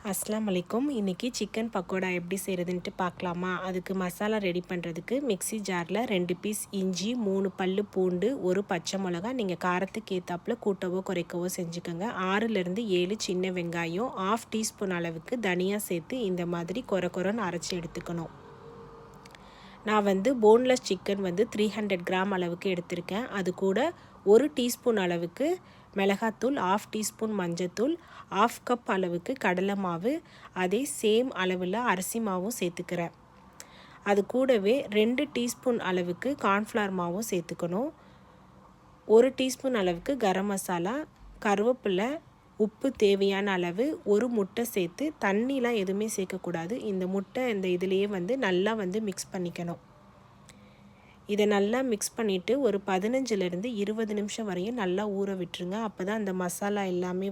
அஸ்ஸலாமு அலைக்கும். இன்றைக்கி சிக்கன் பக்கோடா எப்படி செய்கிறதுன்ட்டு பார்க்கலாமா? அதுக்கு மசாலா ரெடி பண்ணுறதுக்கு மிக்ஸி ஜாரில் 2 பீஸ் இஞ்சி, 3 பல்லு பூண்டு, ஒரு பச்சை மிளகா, நீங்கள் காரத்துக்கு ஏற்றாப்புல கூட்டவோ குறைக்கவோ செஞ்சுக்கோங்க. 6லேருந்து 7 சின்ன வெங்காயம், 1/2 டீஸ்பூன் அளவுக்கு தனியாக சேர்த்து இந்த மாதிரி கொரன்னு அரைச்சி எடுத்துக்கணும். நான் போன்லெஸ் சிக்கன் 300 கிராம் அளவுக்கு எடுத்திருக்கேன். அது கூட 1 டீஸ்பூன் அளவுக்கு மிளகாத்தூள், 1/2 டீஸ்பூன் மஞ்சத்தூள், 1/2 கப் அளவுக்கு கடலை மாவு, அதே சேம் அளவில் அரிசி மாவும் சேர்த்துக்கிறேன். அது கூடவே 2 டீஸ்பூன் அளவுக்கு கார்ன்ஃப்ளவர் மாவும் சேர்த்துக்கணும். 1 டீஸ்பூன் அளவுக்கு கரம் மசாலா, கருவேப்பிலை, உப்பு தேவையான அளவு, ஒரு முட்டை சேர்த்து தண்ணிலாம் எதுவுமே சேர்க்கக்கூடாது. இந்த முட்டை இந்த இதுலேயே நல்லா மிக்ஸ் பண்ணிக்கணும். இதை நல்லா மிக்ஸ் பண்ணிவிட்டு ஒரு 15லேருந்து 20 நிமிஷம் வரையும் நல்லா ஊற விட்டுருங்க. அப்போ தான் அந்த மசாலா எல்லாமே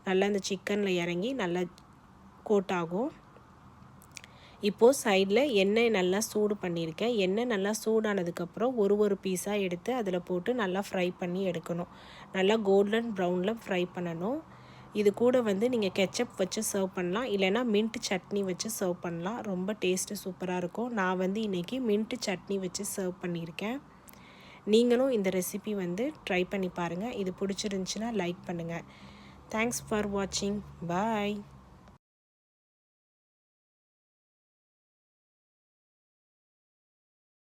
நல்லா அந்த சிக்கனில் இறங்கி நல்லா கோட் ஆகும். இப்போது சைடில் எண்ணெய் நல்லா சூடு பண்ணியிருக்கேன். எண்ணெய் நல்லா சூடானதுக்கப்புறம் ஒரு பீஸாக எடுத்து அதில் போட்டு நல்லா ஃப்ரை பண்ணி எடுக்கணும். நல்லா கோல்டன் ப்ரௌனில் ஃப்ரை பண்ணணும். இது கூட நீங்கள் கெச்சப் வச்சு சர்வ் பண்ணலாம், இல்லைனா மின்ட் சட்னி வச்சு சர்வ் பண்ணலாம். ரொம்ப டேஸ்ட்டு சூப்பராக இருக்கும். நான் இன்றைக்கி மின்ட் சட்னி வச்சு சர்வ் பண்ணியிருக்கேன். நீங்களும் இந்த ரெசிபி ட்ரை பண்ணி பாருங்கள். இது பிடிச்சிருந்துச்சின்னா லைக் பண்ணுங்கள். தேங்க்ஸ் ஃபார் வாட்சிங். பாய்.